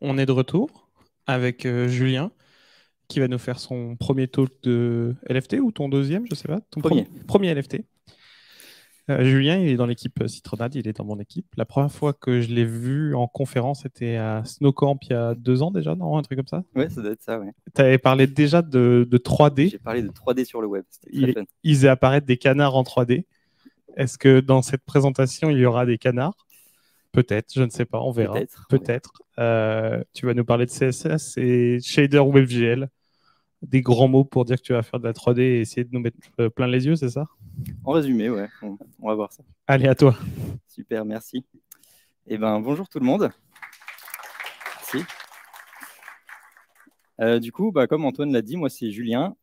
On est de retour avec Julien qui va nous faire son premier talk de LFT ou ton deuxième, je sais pas, ton Premier. premier LFT. Julien, il est dans l'équipe Citronade, il est dans mon équipe. La première fois que je l'ai vu en conférence, c'était à Snowcamp il y a 2 ans déjà, non? Un truc comme ça. Ouais, ça doit être ça, ouais. Tu avais parlé déjà de 3D. J'ai parlé de 3D sur le web, c'était très fun. Il faisait apparaître des canards en 3D. Est-ce que dans cette présentation, il y aura des canards? Peut-être, je ne sais pas, on verra. Peut-être, on verra. Peut-être. Tu vas nous parler de CSS et Shader WebGL. Des grands mots pour dire que tu vas faire de la 3D et essayer de nous mettre plein les yeux, c'est ça? En résumé, ouais, on va voir ça. Allez, à toi. Super, merci. Eh ben, bonjour tout le monde. Merci. Du coup, comme Antoine l'a dit, moi c'est Julien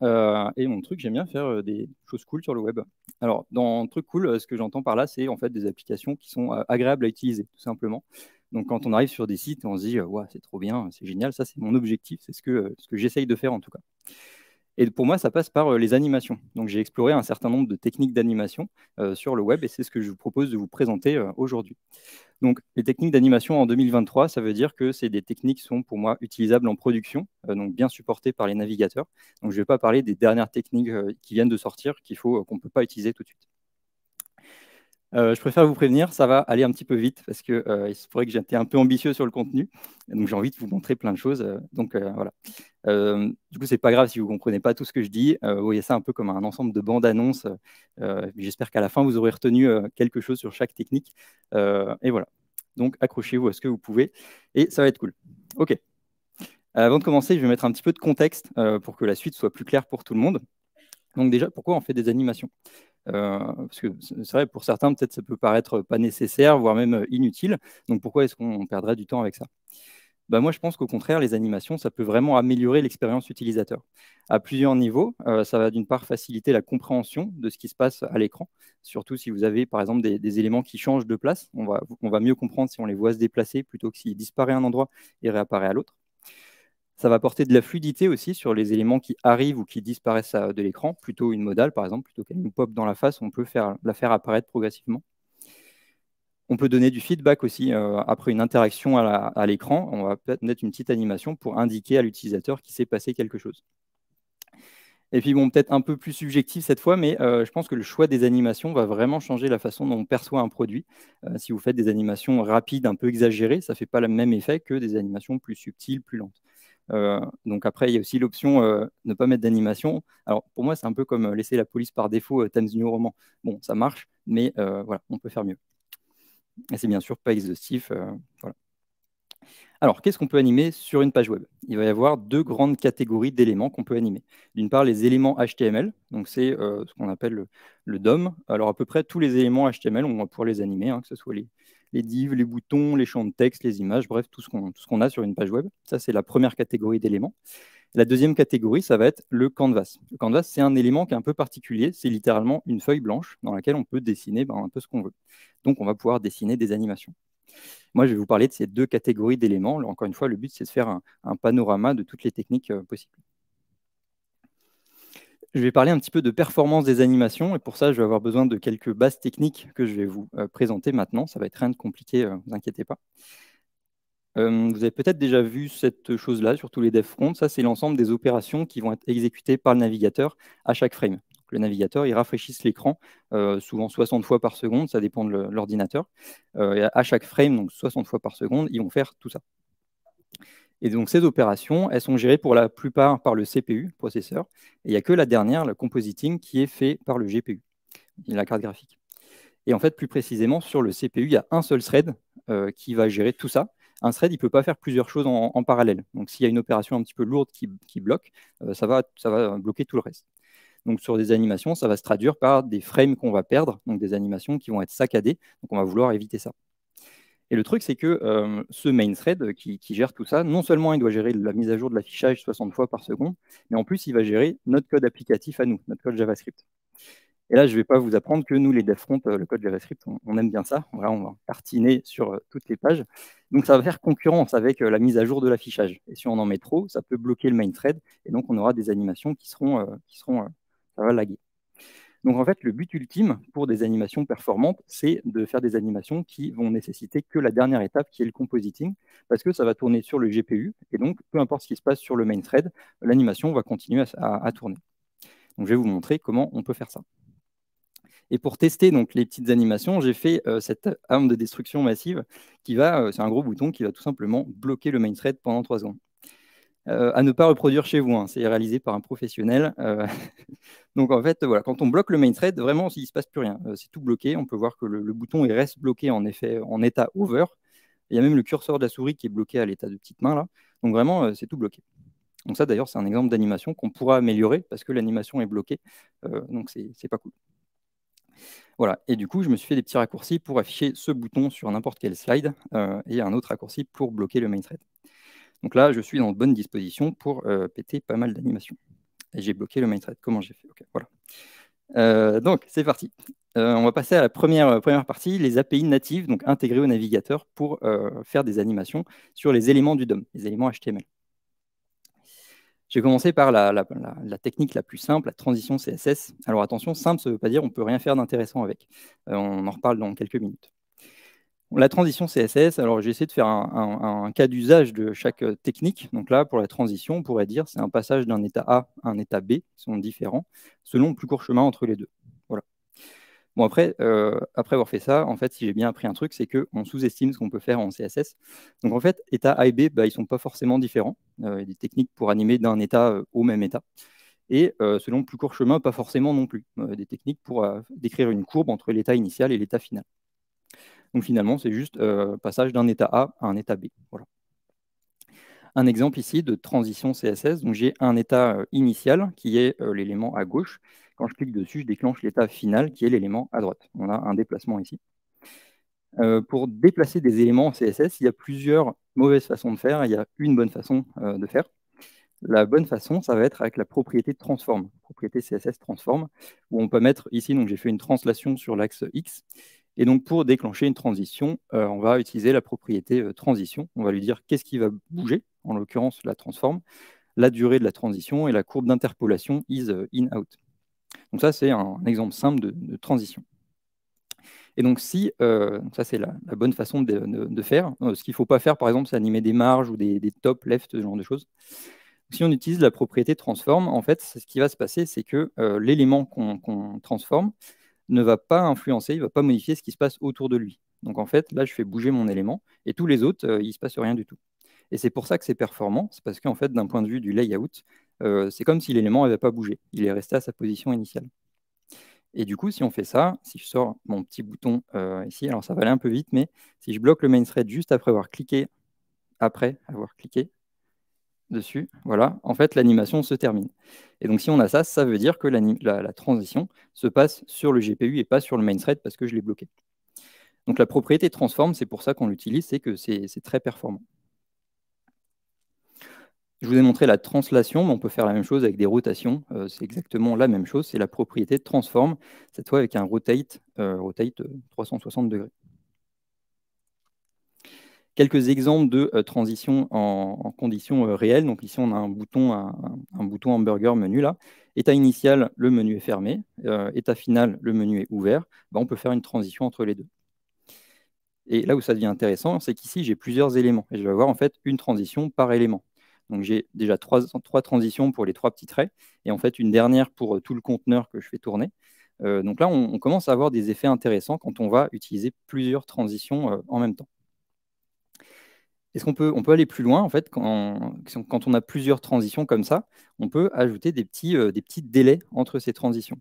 et mon truc, j'aime bien faire des choses cool sur le web. Alors, dans truc cool, ce que j'entends par là, c'est en fait des applications qui sont agréables à utiliser, tout simplement. Donc, quand on arrive sur des sites, on se dit, ouais, c'est trop bien, c'est génial, ça c'est mon objectif, c'est ce que j'essaye de faire en tout cas. Et pour moi, ça passe par les animations. Donc, j'ai exploré un certain nombre de techniques d'animation sur le web et c'est ce que je vous propose de vous présenter aujourd'hui. Donc, les techniques d'animation en 2023, ça veut dire que c'est des techniques qui sont pour moi utilisables en production, donc bien supportées par les navigateurs. Donc, je ne vais pas parler des dernières techniques qui viennent de sortir, qu'on ne peut pas utiliser tout de suite. Je préfère vous prévenir, ça va aller un petit peu vite parce que il se pourrait que j'étais un peu ambitieux sur le contenu. Donc, j'ai envie de vous montrer plein de choses. Voilà. Du coup, c'est pas grave si vous comprenez pas tout ce que je dis. Vous voyez ça un peu comme un ensemble de bandes annonces. J'espère qu'à la fin, vous aurez retenu quelque chose sur chaque technique. Et voilà. Donc, accrochez-vous à ce que vous pouvez et ça va être cool. OK. Avant de commencer, je vais mettre un petit peu de contexte pour que la suite soit plus claire pour tout le monde. Donc déjà, pourquoi on fait des animations? Parce que c'est vrai, pour certains, peut-être ça peut paraître pas nécessaire, voire même inutile. Donc pourquoi est-ce qu'on perdrait du temps avec ça? Moi, je pense qu'au contraire, les animations, ça peut vraiment améliorer l'expérience utilisateur. À plusieurs niveaux, ça va d'une part faciliter la compréhension de ce qui se passe à l'écran, surtout si vous avez par exemple des éléments qui changent de place. On va mieux comprendre si on les voit se déplacer plutôt que s'ils disparaissent à un endroit et réapparaît à l'autre. Ça va apporter de la fluidité aussi sur les éléments qui arrivent ou qui disparaissent de l'écran, plutôt une modale par exemple, plutôt qu'elle nous pop dans la face, on peut la faire apparaître progressivement. On peut donner du feedback aussi après une interaction à l'écran. On va peut-être mettre une petite animation pour indiquer à l'utilisateur qu'il s'est passé quelque chose. Et puis bon, peut-être un peu plus subjectif cette fois, mais je pense que le choix des animations va vraiment changer la façon dont on perçoit un produit. Si vous faites des animations rapides, un peu exagérées, ça ne fait pas le même effet que des animations plus subtiles, plus lentes. Donc après, il y a aussi l'option ne pas mettre d'animation. Alors pour moi, c'est un peu comme laisser la police par défaut Times New Roman. Bon, ça marche, mais voilà, on peut faire mieux. Et c'est bien sûr pas exhaustif. Voilà. Alors, qu'est-ce qu'on peut animer sur une page web? Il va y avoir deux grandes catégories d'éléments qu'on peut animer. D'une part, les éléments HTML, donc c'est ce qu'on appelle le DOM. Alors, à peu près tous les éléments HTML, on va pouvoir les animer, que ce soit les divs, les boutons, les champs de texte, les images, bref, tout ce qu'on a sur une page web. Ça, c'est la première catégorie d'éléments. La deuxième catégorie, ça va être le canvas. Le canvas, c'est un élément qui est un peu particulier. C'est littéralement une feuille blanche dans laquelle on peut dessiner un peu ce qu'on veut. Donc, on va pouvoir dessiner des animations. Moi, je vais vous parler de ces deux catégories d'éléments. Encore une fois, le but, c'est de faire un panorama de toutes les techniques possibles. Je vais parler un petit peu de performance des animations, et pour ça, je vais avoir besoin de quelques bases techniques que je vais vous présenter maintenant. Ça va être rien de compliqué, ne vous inquiétez pas. Vous avez peut-être déjà vu cette chose-là sur tous les dev front. Ça, c'est l'ensemble des opérations qui vont être exécutées par le navigateur à chaque frame. Donc, le navigateur, il rafraîchisse l'écran, souvent 60 fois par seconde, ça dépend de l'ordinateur. Et à chaque frame, donc 60 fois par seconde, ils vont faire tout ça. Et donc, ces opérations, elles sont gérées pour la plupart par le CPU, processeur. Et il n'y a que la dernière, le compositing, qui est fait par le GPU, la carte graphique. Et en fait, plus précisément, sur le CPU, il y a un seul thread qui va gérer tout ça. Un thread, il ne peut pas faire plusieurs choses en parallèle. Donc, s'il y a une opération un petit peu lourde qui bloque, ça va bloquer tout le reste. Donc, sur des animations, ça va se traduire par des frames qu'on va perdre, donc des animations qui vont être saccadées. Donc, on va vouloir éviter ça. Et le truc, c'est que ce main thread qui gère tout ça, non seulement il doit gérer la mise à jour de l'affichage 60 fois par seconde, mais en plus, il va gérer notre code applicatif à nous, notre code JavaScript. Et là, je ne vais pas vous apprendre que nous, les dev front, le code JavaScript, on aime bien ça. Voilà, on va tartiner sur toutes les pages. Donc, ça va faire concurrence avec la mise à jour de l'affichage. Et si on en met trop, ça peut bloquer le main thread. Et donc, on aura des animations ça va laguer. Donc en fait, le but ultime pour des animations performantes, c'est de faire des animations qui vont nécessiter que la dernière étape, qui est le compositing, parce que ça va tourner sur le GPU, et donc peu importe ce qui se passe sur le main thread, l'animation va continuer à tourner. Donc je vais vous montrer comment on peut faire ça. Et pour tester donc, les petites animations, j'ai fait cette arme de destruction massive qui va, c'est un gros bouton qui va tout simplement bloquer le main thread pendant 3 secondes. À ne pas reproduire chez vous, hein, c'est réalisé par un professionnel. Donc en fait, voilà, quand on bloque le main thread, vraiment, il ne se passe plus rien. C'est tout bloqué. On peut voir que le bouton il reste bloqué en effet en état over. Il y a même le curseur de la souris qui est bloqué à l'état de petite main là. Donc vraiment, c'est tout bloqué. Donc ça d'ailleurs, c'est un exemple d'animation qu'on pourra améliorer parce que l'animation est bloquée. Donc c'est pas cool. Voilà, et du coup, je me suis fait des petits raccourcis pour afficher ce bouton sur n'importe quel slide et un autre raccourci pour bloquer le main thread. Donc là, je suis dans de bonnes dispositions pour péter pas mal d'animations. Et j'ai bloqué le main thread. Comment j'ai fait? Ok, voilà. Donc, c'est parti. On va passer à la première partie, les API natives, donc intégrées au navigateur pour faire des animations sur les éléments du DOM, les éléments HTML. J'ai commencé par la technique la plus simple, la transition CSS. Alors attention, simple, ça ne veut pas dire qu'on ne peut rien faire d'intéressant avec. On en reparle dans quelques minutes. La transition CSS, alors j'ai essayé de faire un cas d'usage de chaque technique. Donc là, pour la transition, on pourrait dire c'est un passage d'un état A à un état B, qui sont différents, selon le plus court chemin entre les deux. Voilà. Bon, après avoir fait ça, en fait, si j'ai bien appris un truc, c'est qu'on sous-estime ce qu'on peut faire en CSS. Donc en fait, état A et B, ils ne sont pas forcément différents. Il y a des techniques pour animer d'un état au même état. Et selon le plus court chemin, pas forcément non plus. Des techniques pour décrire une courbe entre l'état initial et l'état final. Donc finalement, c'est juste passage d'un état A à un état B. Voilà. Un exemple ici de transition CSS. Donc j'ai un état initial qui est l'élément à gauche. Quand je clique dessus, je déclenche l'état final qui est l'élément à droite. On a un déplacement ici. Pour déplacer des éléments en CSS, il y a plusieurs mauvaises façons de faire. Il y a une bonne façon de faire. La bonne façon, ça va être avec la propriété de transform, propriété CSS transform, où on peut mettre ici, donc j'ai fait une translation sur l'axe X. Et donc pour déclencher une transition, on va utiliser la propriété transition. On va lui dire qu'est-ce qui va bouger, en l'occurrence la transform, la durée de la transition et la courbe d'interpolation is in out. Donc ça, c'est un exemple simple de transition. Et donc si, ça c'est la bonne façon de faire. Ce qu'il ne faut pas faire, par exemple, c'est animer des marges ou des top, left, ce genre de choses. Si on utilise la propriété transform, en fait, ce qui va se passer, c'est que l'élément qu'on transforme ne va pas influencer, il ne va pas modifier ce qui se passe autour de lui. Donc en fait, là, je fais bouger mon élément, et tous les autres, il ne se passe rien du tout. Et c'est pour ça que c'est performant, c'est parce qu'en fait, d'un point de vue du layout, c'est comme si l'élément n'avait pas bougé, il est resté à sa position initiale. Et du coup, si on fait ça, si je sors mon petit bouton ici, alors ça va aller un peu vite, mais si je bloque le main thread juste après avoir cliqué dessus, voilà, en fait, l'animation se termine. Et donc, si on a ça, ça veut dire que la transition se passe sur le GPU et pas sur le main thread parce que je l'ai bloqué. Donc, la propriété transform, c'est pour ça qu'on l'utilise, c'est que c'est très performant. Je vous ai montré la translation, mais on peut faire la même chose avec des rotations. C'est exactement la même chose, c'est la propriété transform, cette fois avec un rotate 360 degrés. Quelques exemples de transition en conditions réelles. Donc ici, on a un bouton hamburger menu là. État initial, le menu est fermé. État final, le menu est ouvert. On peut faire une transition entre les deux. Et là où ça devient intéressant, c'est qu'ici, j'ai plusieurs éléments. Et je vais avoir en fait une transition par élément. Donc j'ai déjà trois transitions pour les 3 petits traits. Et en fait, une dernière pour tout le conteneur que je fais tourner. Donc là, on commence à avoir des effets intéressants quand on va utiliser plusieurs transitions en même temps. Est-ce qu'on peut aller plus loin, en fait, quand on a plusieurs transitions comme ça, on peut ajouter des petits délais entre ces transitions.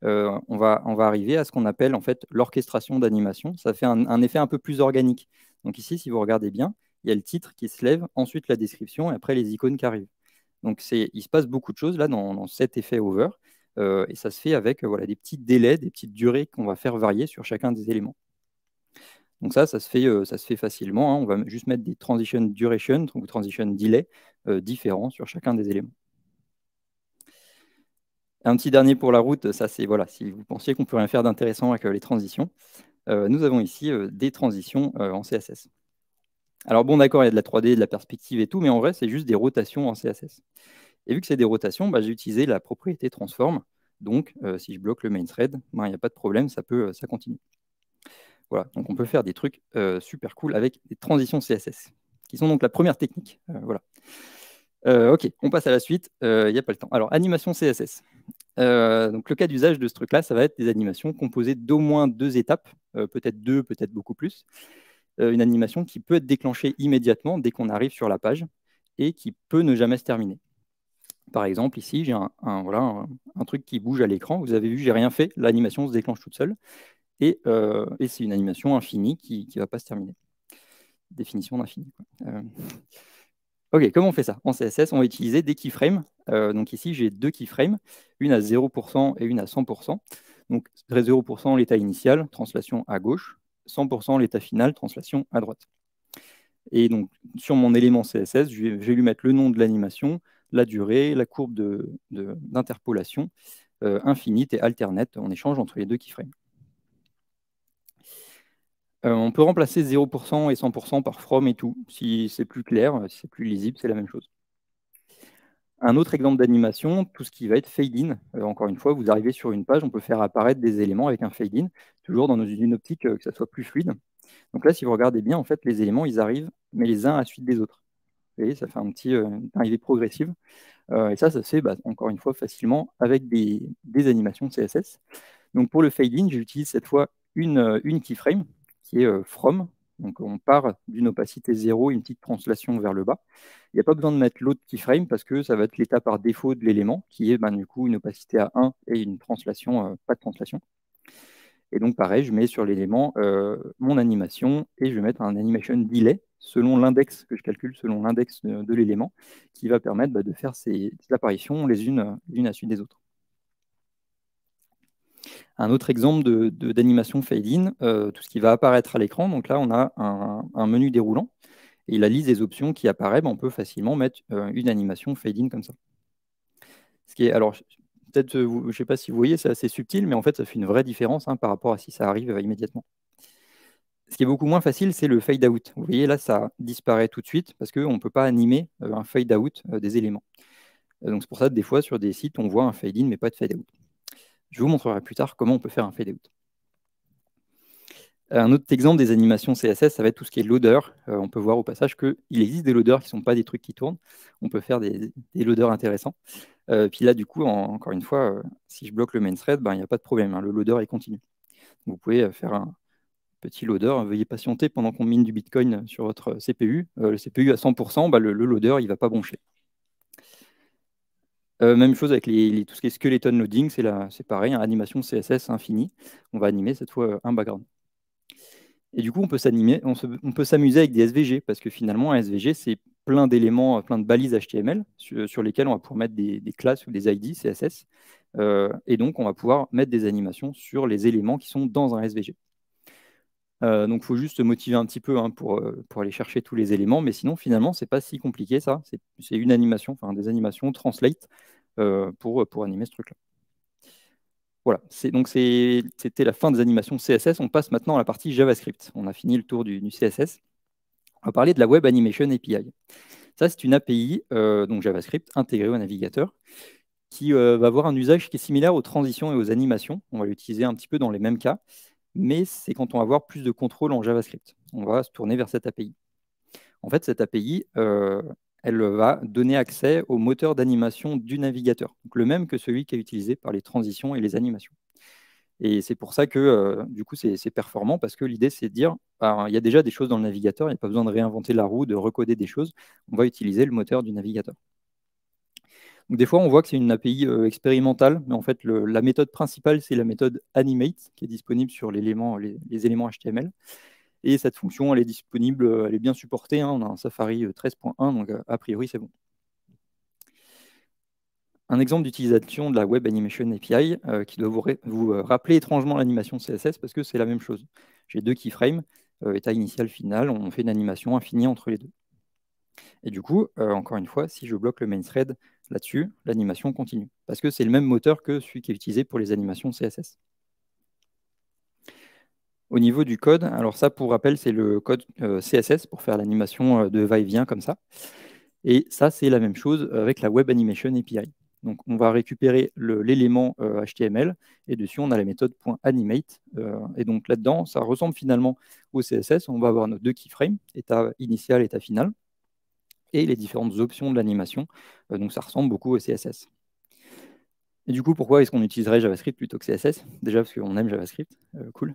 On va arriver à ce qu'on appelle en fait l'orchestration d'animation. Ça fait un effet un peu plus organique. Donc ici, si vous regardez bien, il y a le titre qui se lève, ensuite la description et après les icônes qui arrivent. Donc il se passe beaucoup de choses là dans cet effet over. Et ça se fait avec des petits délais, des petites durées qu'on va faire varier sur chacun des éléments. Donc ça se fait facilement, hein. On va juste mettre des transition duration ou transition delay différents sur chacun des éléments. Un petit dernier pour la route, ça c'est si vous pensiez qu'on ne peut rien faire d'intéressant avec les transitions, nous avons ici des transitions en CSS. Alors bon, d'accord, il y a de la 3D, de la perspective et tout, mais en vrai, c'est juste des rotations en CSS. Et vu que c'est des rotations, j'ai utilisé la propriété transform Donc, si je bloque le main thread, il n'y a pas de problème, ça continue. Voilà, donc on peut faire des trucs super cool avec des transitions CSS, qui sont donc la première technique. Voilà. Ok, on passe à la suite, il n'y a pas le temps. Alors, animation CSS. Donc, le cas d'usage de ce truc-là, ça va être des animations composées d'au moins 2 étapes, peut-être 2, peut-être beaucoup plus. Une animation qui peut être déclenchée immédiatement dès qu'on arrive sur la page et qui peut ne jamais se terminer. Par exemple, ici, j'ai un truc qui bouge à l'écran. Vous avez vu, j'ai rien fait. L'animation se déclenche toute seule. Et c'est une animation infinie qui ne va pas se terminer. Définition d'infini. Ok, comment on fait ça? En CSS, on va utiliser des keyframes. Donc ici, j'ai 2 keyframes, une à 0% et une à 100%. Donc 0% l'état initial, translation à gauche, 100% l'état final, translation à droite. Et donc, sur mon élément CSS, je vais lui mettre le nom de l'animation, la durée, la courbe d'interpolation, infinite et alternate en échange entre les 2 keyframes. On peut remplacer 0% et 100% par from et tout. Si c'est plus clair, si c'est plus lisible, c'est la même chose. Un autre exemple d'animation, tout ce qui va être fade-in. Encore une fois, vous arrivez sur une page, on peut faire apparaître des éléments avec un fade-in, toujours dans une optique que ça soit plus fluide. Donc là, si vous regardez bien, en fait, les éléments, ils arrivent, mais les uns à la suite des autres. Vous voyez, ça fait une arrivée progressive. Et ça se fait, encore une fois, facilement avec des animations CSS. Donc pour le fade-in, j'utilise cette fois une keyframe qui est from. Donc on part d'une opacité 0, une petite translation vers le bas. Il n'y a pas besoin de mettre l'autre keyframe parce que ça va être l'état par défaut de l'élément, qui est du coup une opacité à 1 et une translation, pas de translation. Et donc pareil, je mets sur l'élément mon animation et je vais mettre un animation delay selon l'index que je calcule, selon l'index de l'élément, qui va permettre de faire ces apparitions les unes à la suite des autres. Un autre exemple d'animation fade-in, tout ce qui va apparaître à l'écran. Donc là, on a un menu déroulant. Et la liste des options qui apparaît, on peut facilement mettre une animation fade-in comme ça. Ce qui est, alors, peut-être, je ne sais pas si vous voyez, c'est assez subtil, mais en fait, ça fait une vraie différence par rapport à si ça arrive immédiatement. Ce qui est beaucoup moins facile, c'est le fade-out. Vous voyez, là, ça disparaît tout de suite parce qu'on ne peut pas animer un fade-out des éléments. Donc, c'est pour ça que des fois, sur des sites, on voit un fade-in, mais pas de fade-out. Je vous montrerai plus tard comment on peut faire un fade-out. Un autre exemple des animations CSS, ça va être tout ce qui est loader. On peut voir au passage qu'il existe des loaders qui ne sont pas des trucs qui tournent. On peut faire des loaders intéressants. Puis là, du coup, encore une fois, si je bloque le main thread, il n'y a pas de problème. Le loader est continu. Vous pouvez faire un petit loader. Veuillez patienter pendant qu'on mine du Bitcoin sur votre CPU. Le CPU à 100%, le loader, il ne va pas broncher. Même chose avec tout ce qui est skeleton loading, c'est pareil, animation CSS infinie. On va animer cette fois un background. Et du coup, on peut s'amuser avec des SVG, parce que finalement, un SVG, c'est plein d'éléments, plein de balises HTML sur lesquelles on va pouvoir mettre des classes ou des ID CSS. Et donc, on va pouvoir mettre des animations sur les éléments qui sont dans un SVG. Donc, il faut juste se motiver un petit peu pour aller chercher tous les éléments, mais sinon, finalement, ce n'est pas si compliqué, ça. C'est une animation, enfin des animations translate pour animer ce truc-là. Voilà, donc c'était la fin des animations CSS. On passe maintenant à la partie JavaScript. On a fini le tour du CSS. On va parler de la Web Animation API. Ça, c'est une API, donc JavaScript, intégrée au navigateur, qui va avoir un usage qui est similaire aux transitions et aux animations. On va l'utiliser un petit peu dans les mêmes cas, mais c'est quand on va avoir plus de contrôle en JavaScript. On va se tourner vers cette API. En fait, cette API, elle va donner accès au moteur d'animation du navigateur, donc le même que celui qui est utilisé par les transitions et les animations. Et c'est pour ça que du coup, c'est performant, parce que l'idée, c'est de dire, il y a déjà des choses dans le navigateur, il n'y a pas besoin de réinventer la roue, de recoder des choses, on va utiliser le moteur du navigateur. Donc, des fois, on voit que c'est une API expérimentale, mais en fait, la méthode principale, c'est la méthode animate, qui est disponible sur les éléments HTML. Et cette fonction, elle est disponible, elle est bien supportée. On a un Safari 13.1, donc a priori, c'est bon. Un exemple d'utilisation de la Web Animation API qui doit vous rappeler étrangement l'animation CSS, parce que c'est la même chose. J'ai 2 keyframes, état initial, final, on fait une animation infinie entre les deux. Et du coup, encore une fois, si je bloque le main thread là-dessus, l'animation continue, parce que c'est le même moteur que celui qui est utilisé pour les animations CSS. Au niveau du code, alors ça, pour rappel, c'est le code CSS pour faire l'animation de va-et-vient comme ça. Et ça, c'est la même chose avec la Web Animation API. Donc, on va récupérer l'élément HTML et dessus, on a la méthode .animate. Et donc là-dedans, ça ressemble finalement au CSS. On va avoir nos deux keyframes, état initial, état final, et les différentes options de l'animation. Donc, ça ressemble beaucoup au CSS. Et du coup, pourquoi est-ce qu'on utiliserait JavaScript plutôt que CSS? Déjà parce qu'on aime JavaScript, cool.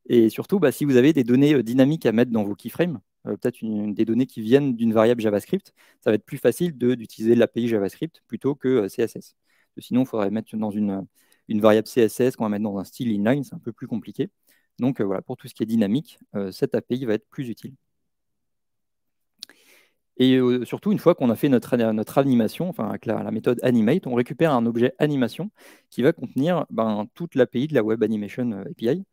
Et surtout, si vous avez des données dynamiques à mettre dans vos keyframes, peut-être des données qui viennent d'une variable JavaScript, ça va être plus facile d'utiliser l'API JavaScript plutôt que CSS. Sinon, il faudrait mettre dans une variable CSS qu'on va mettre dans un style inline, c'est un peu plus compliqué. Donc voilà, pour tout ce qui est dynamique, cette API va être plus utile. Et surtout, une fois qu'on a fait notre animation, enfin avec la méthode animate, on récupère un objet animation qui va contenir toute l'API de la Web Animation API,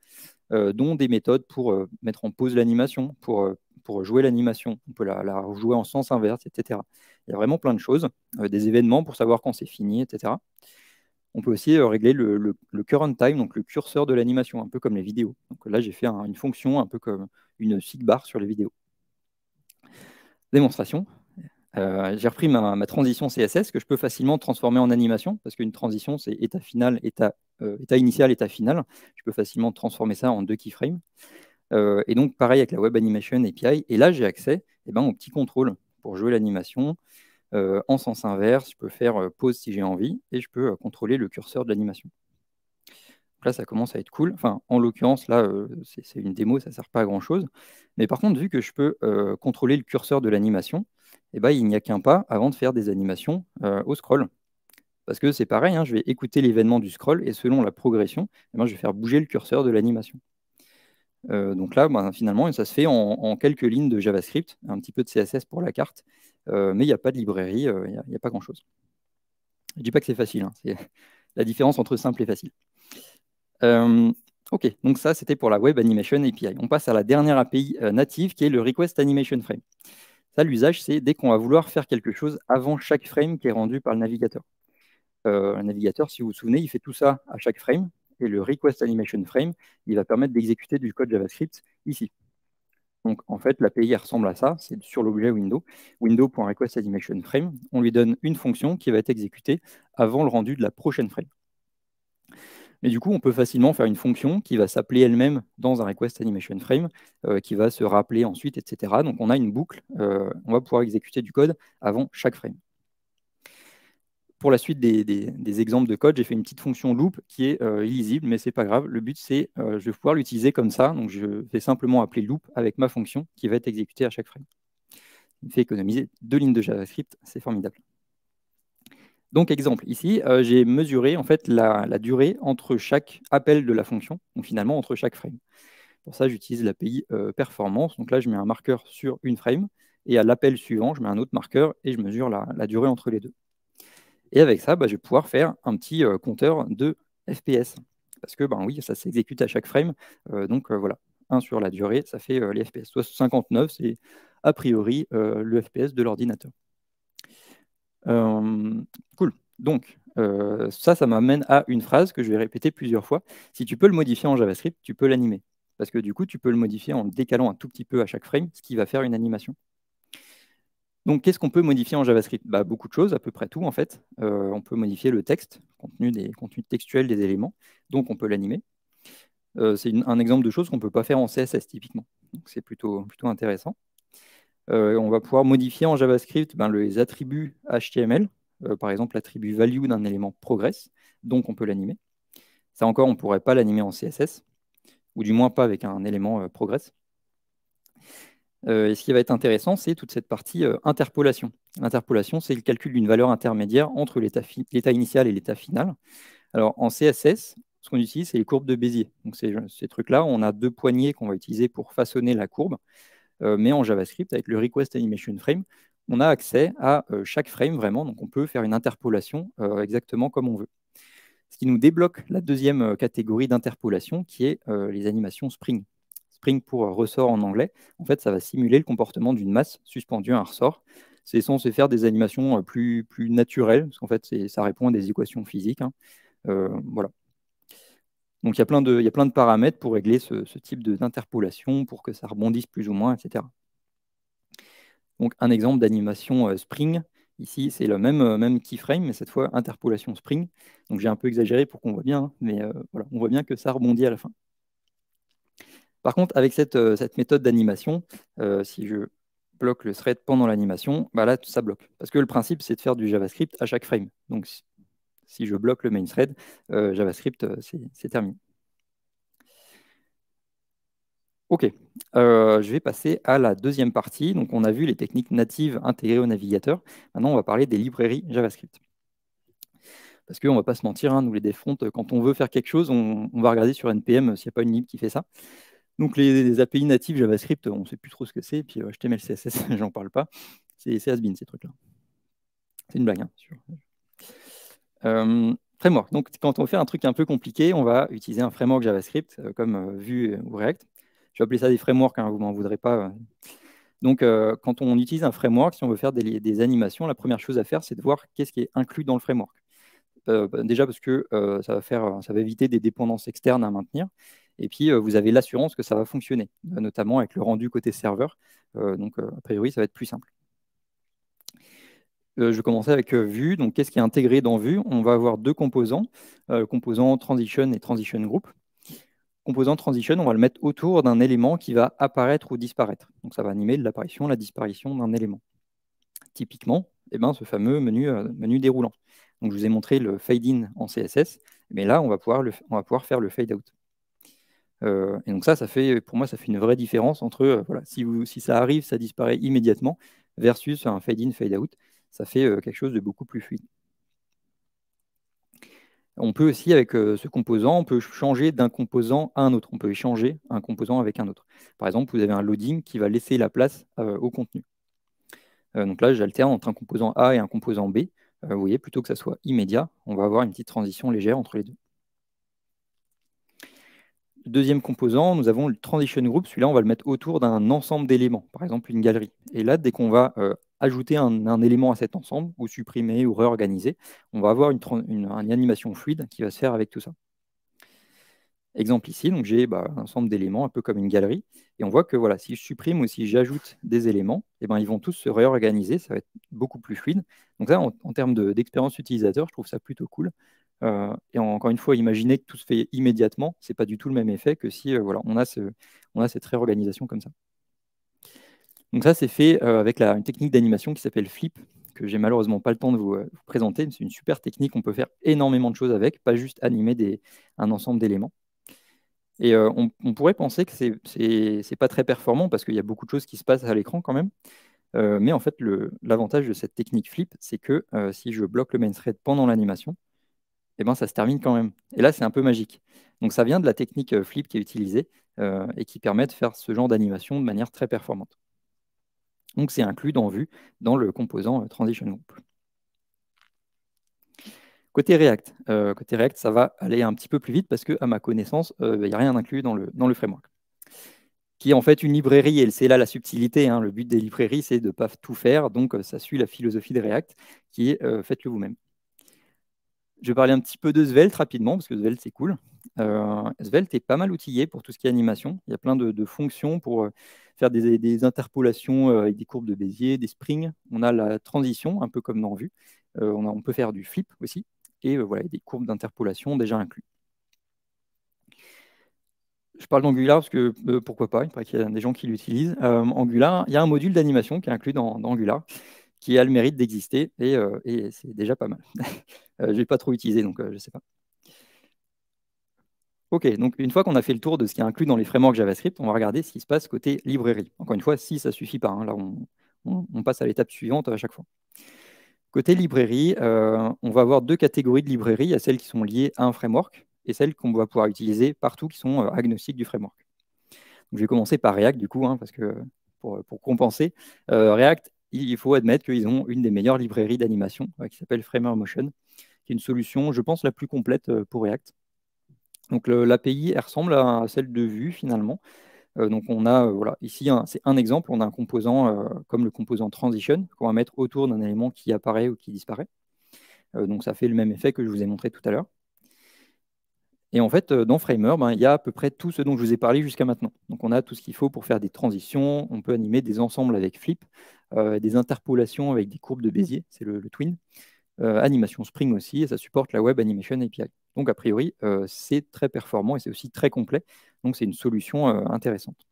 dont des méthodes pour mettre en pause l'animation, pour jouer l'animation. On peut la jouer en sens inverse, etc. Il y a vraiment plein de choses, des événements pour savoir quand c'est fini, etc. On peut aussi régler le current time, donc le curseur de l'animation, un peu comme les vidéos. Donc là, j'ai fait une fonction un peu comme une sigbar sur les vidéos. Démonstration. J'ai repris ma transition CSS que je peux facilement transformer en animation, parce qu'une transition, c'est état final, état initial, état final. Je peux facilement transformer ça en 2 keyframes. Et donc, pareil avec la Web Animation API. Et là, j'ai accès au petit contrôle pour jouer l'animation en sens inverse. Je peux faire pause si j'ai envie, et je peux contrôler le curseur de l'animation. Là, ça commence à être cool. Enfin, en l'occurrence, là, c'est une démo, ça ne sert pas à grand-chose. Mais par contre, vu que je peux contrôler le curseur de l'animation, il n'y a qu'un pas avant de faire des animations au scroll. Parce que c'est pareil, je vais écouter l'événement du scroll et selon la progression, je vais faire bouger le curseur de l'animation. Donc là, finalement, ça se fait en quelques lignes de JavaScript, un petit peu de CSS pour la carte, mais il n'y a pas de librairie, il n'y a pas grand-chose. Je ne dis pas que c'est facile, c'est la différence entre simple et facile. OK, donc ça, c'était pour la Web Animation API. On passe à la dernière API native, qui est le Request Animation Frame. Ça, l'usage, c'est dès qu'on va vouloir faire quelque chose avant chaque frame qui est rendu par le navigateur. Le navigateur, si vous vous souvenez, il fait tout ça à chaque frame, et le Request Animation Frame, il va permettre d'exécuter du code JavaScript ici. Donc, en fait, l'API ressemble à ça, c'est sur l'objet Window, window.requestAnimationFrame. On lui donne une fonction qui va être exécutée avant le rendu de la prochaine frame. Mais du coup, on peut facilement faire une fonction qui va s'appeler elle-même dans un request animation frame, qui va se rappeler ensuite, etc. Donc, on a une boucle, on va pouvoir exécuter du code avant chaque frame. Pour la suite des exemples de code, j'ai fait une petite fonction loop qui est illisible, mais ce n'est pas grave. Le but, c'est je vais pouvoir l'utiliser comme ça. Donc, je vais simplement appeler loop avec ma fonction qui va être exécutée à chaque frame. Il me fait économiser 2 lignes de JavaScript, c'est formidable. Donc, exemple, ici, j'ai mesuré en fait la durée entre chaque appel de la fonction, donc finalement entre chaque frame. Pour ça, j'utilise l'API performance. Donc là, je mets un marqueur sur une frame, et à l'appel suivant, je mets un autre marqueur et je mesure la durée entre les deux. Et avec ça, je vais pouvoir faire un petit compteur de FPS. Parce que, oui, ça s'exécute à chaque frame. Donc voilà, 1 sur la durée, ça fait les FPS. Soit 59, c'est a priori le FPS de l'ordinateur. Cool. Donc, ça m'amène à une phrase que je vais répéter plusieurs fois. Si tu peux le modifier en JavaScript, tu peux l'animer. Parce que du coup, tu peux le modifier en le décalant un tout petit peu à chaque frame, ce qui va faire une animation. Donc, qu'est-ce qu'on peut modifier en JavaScript? Beaucoup de choses, à peu près tout en fait. On peut modifier le texte, le contenu textuel des éléments, donc on peut l'animer. C'est un exemple de choses qu'on ne peut pas faire en CSS typiquement. Donc, c'est plutôt intéressant. On va pouvoir modifier en JavaScript les attributs HTML, par exemple l'attribut value d'un élément progress, donc on peut l'animer. Ça encore, on ne pourrait pas l'animer en CSS, ou du moins pas avec un élément progress. Et ce qui va être intéressant, c'est toute cette partie interpolation. L'interpolation, c'est le calcul d'une valeur intermédiaire entre l'état initial et l'état final. Alors en CSS, ce qu'on utilise, c'est les courbes de Bézier. Donc ces trucs-là, on a 2 poignées qu'on va utiliser pour façonner la courbe. Mais en JavaScript, avec le Request Animation Frame, on a accès à chaque frame vraiment, donc on peut faire une interpolation exactement comme on veut. Ce qui nous débloque la deuxième catégorie d'interpolation, qui est les animations Spring. Spring pour ressort en anglais, en fait, ça va simuler le comportement d'une masse suspendue à un ressort. C'est censé faire des animations plus naturelles, parce qu'en fait, ça répond à des équations physiques. Voilà. Donc, il y a plein de paramètres pour régler ce type d'interpolation, pour que ça rebondisse plus ou moins, etc. Donc, un exemple d'animation Spring. Ici, c'est le même keyframe, mais cette fois, interpolation Spring. Donc j'ai un peu exagéré pour qu'on voit bien, hein, mais voilà, on voit bien que ça rebondit à la fin. Par contre, avec cette méthode d'animation, si je bloque le thread pendant l'animation, bah là, ça bloque. Parce que le principe, c'est de faire du JavaScript à chaque frame. Donc si je bloque le main thread, JavaScript, c'est terminé. OK, je vais passer à la deuxième partie. Donc, on a vu les techniques natives intégrées au navigateur. Maintenant, on va parler des librairies JavaScript. Parce qu'on ne va pas se mentir, hein, nous les devfront, quand on veut faire quelque chose, on va regarder sur NPM s'il n'y a pas une lib qui fait ça. Donc, les API natives JavaScript, on ne sait plus trop ce que c'est. Puis HTML, CSS, j'en parle pas. C'est has-been, ces trucs-là. C'est une blague, hein, sûr. Framework. Donc, quand on fait un truc un peu compliqué, on va utiliser un framework JavaScript comme Vue ou React. Je vais appeler ça des frameworks, hein, vous ne m'en voudrez pas. Donc, quand on utilise un framework, si on veut faire des animations, la première chose à faire, c'est de voir qu'est-ce qui est inclus dans le framework. Déjà parce que ça va éviter des dépendances externes à maintenir. Et puis, vous avez l'assurance que ça va fonctionner, notamment avec le rendu côté serveur. Donc, a priori, ça va être plus simple. Je vais commencer avec Vue. Donc, qu'est-ce qui est intégré dans Vue? On va avoir deux composants, composant transition et transition group. Composant transition, on va le mettre autour d'un élément qui va apparaître ou disparaître. Donc, ça va animer l'apparition, la disparition d'un élément. Typiquement, ce fameux menu déroulant. Donc, je vous ai montré le fade-in en CSS, mais là, on va pouvoir faire le fade-out. Et donc pour moi, ça fait une vraie différence entre, si ça arrive, ça disparaît immédiatement, versus un fade-in, fade-out. Ça fait quelque chose de beaucoup plus fluide. On peut aussi, avec ce composant, on peut changer d'un composant à un autre. On peut échanger un composant avec un autre. Par exemple, vous avez un loading qui va laisser la place au contenu. Donc là, j'alterne entre un composant A et un composant B. Vous voyez, plutôt que ça soit immédiat, on va avoir une petite transition légère entre les deux. Deuxième composant, nous avons le transition group. Celui-là, on va le mettre autour d'un ensemble d'éléments, par exemple une galerie. Et là, dès qu'on va ajouter un élément à cet ensemble, ou supprimer, ou réorganiser, on va avoir une animation fluide qui va se faire avec tout ça. Exemple ici, donc j'ai un ensemble d'éléments, un peu comme une galerie, et on voit que voilà, si je supprime ou si j'ajoute des éléments, ils vont tous se réorganiser, ça va être beaucoup plus fluide. Donc ça, en termes d'expérience utilisateur, je trouve ça plutôt cool. Et encore une fois, imaginez que tout se fait immédiatement, c'est pas du tout le même effet que si on a cette réorganisation comme ça. Donc ça, c'est fait avec une technique d'animation qui s'appelle Flip, que j'ai malheureusement pas le temps de vous présenter, mais c'est une super technique, on peut faire énormément de choses avec, pas juste animer un ensemble d'éléments. Et on pourrait penser que c'est pas très performant parce qu'il y a beaucoup de choses qui se passent à l'écran quand même. Mais en fait, l'avantage de cette technique Flip, c'est que si je bloque le main thread pendant l'animation, ça se termine quand même. Et là, c'est un peu magique. Donc ça vient de la technique Flip qui est utilisée et qui permet de faire ce genre d'animation de manière très performante. Donc c'est inclus dans Vue, dans le composant Transition Group. Côté React, ça va aller un petit peu plus vite parce qu'à ma connaissance, il n'y a rien inclus dans le framework. Qui est en fait une librairie, et c'est là la subtilité. Hein, le but des librairies, c'est de ne pas tout faire. Donc ça suit la philosophie de React, qui est faites-le vous-même. Je vais parler un petit peu de Svelte rapidement, parce que Svelte, c'est cool. Svelte est pas mal outillé pour tout ce qui est animation. Il y a plein de fonctions pour faire des interpolations avec des courbes de Bézier, des springs. On a la transition, un peu comme dans Vue. On peut faire du flip aussi. Et voilà, des courbes d'interpolation déjà inclus. Je parle d'Angular parce que pourquoi pas, il paraît qu'il y a des gens qui l'utilisent. Angular, il y a un module d'animation qui est inclus dans Angular, qui a le mérite d'exister et c'est déjà pas mal. Je ne l'ai pas trop utilisé, donc je ne sais pas. OK, donc une fois qu'on a fait le tour de ce qui est inclus dans les frameworks JavaScript, on va regarder ce qui se passe côté librairie. Encore une fois, si ça ne suffit pas, hein, là on passe à l'étape suivante à chaque fois. Côté librairie, on va avoir deux catégories de librairies. Il y a celles qui sont liées à un framework et celles qu'on va pouvoir utiliser partout qui sont agnostiques du framework. Donc, je vais commencer par React du coup, hein, parce que pour compenser, React, il faut admettre qu'ils ont une des meilleures librairies d'animation qui s'appelle Framer Motion, qui est une solution, je pense, la plus complète pour React. Donc l'API, elle ressemble à celle de Vue finalement. Donc on a, ici, c'est un exemple, on a un composant comme le composant transition qu'on va mettre autour d'un élément qui apparaît ou qui disparaît. Donc ça fait le même effet que je vous ai montré tout à l'heure. Et en fait, dans Framer, il y a à peu près tout ce dont je vous ai parlé jusqu'à maintenant. Donc on a tout ce qu'il faut pour faire des transitions, on peut animer des ensembles avec Flip, des interpolations avec des courbes de Bézier, c'est le twin, animation Spring aussi, et ça supporte la Web Animation API. Donc a priori, c'est très performant et c'est aussi très complet, donc c'est une solution intéressante.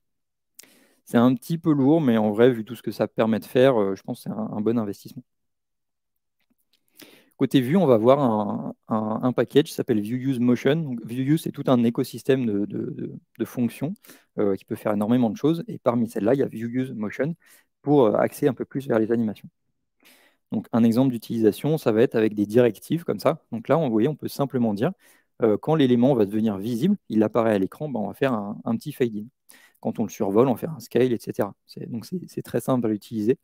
C'est un petit peu lourd, mais en vrai, vu tout ce que ça permet de faire, je pense que c'est un bon investissement. Côté vue, on va voir un package qui s'appelle ViewUseMotion. Donc, ViewUse, c'est tout un écosystème de fonctions qui peut faire énormément de choses. Et parmi celles-là, il y a ViewUseMotion pour axer un peu plus vers les animations. Donc, un exemple d'utilisation, ça va être avec des directives comme ça. Donc là, vous voyez, on peut simplement dire quand l'élément va devenir visible, il apparaît à l'écran, on va faire un petit fade-in. Quand on le survole, on va faire un scale, etc. Donc, c'est très simple à l'utiliser.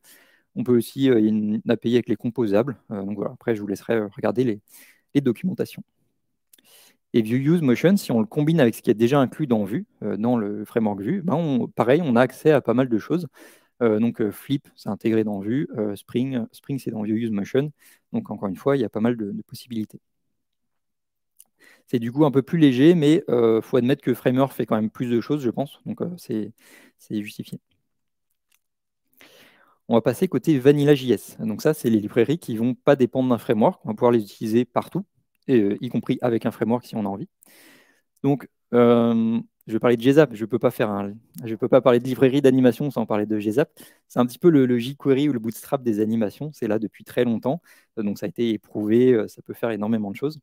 On peut aussi, il y a une API avec les composables. Donc voilà, après, je vous laisserai regarder les documentations. Et ViewUseMotion, si on le combine avec ce qui est déjà inclus dans Vue, dans le framework Vue, pareil, on a accès à pas mal de choses. Donc Flip, c'est intégré dans Vue. Spring, c'est dans ViewUseMotion. Donc encore une fois, il y a pas mal de possibilités. C'est du coup un peu plus léger, mais il faut admettre que Framer fait quand même plus de choses, je pense. Donc c'est justifié. On va passer côté Vanilla.js. Donc ça, c'est les librairies qui ne vont pas dépendre d'un framework. On va pouvoir les utiliser partout, y compris avec un framework si on a envie. Donc, je vais parler de GZAP. Je ne peux pas parler de librairie d'animation sans parler de GZAP. C'est un petit peu le jQuery ou le Bootstrap des animations. C'est là depuis très longtemps. Donc, ça a été éprouvé. Ça peut faire énormément de choses.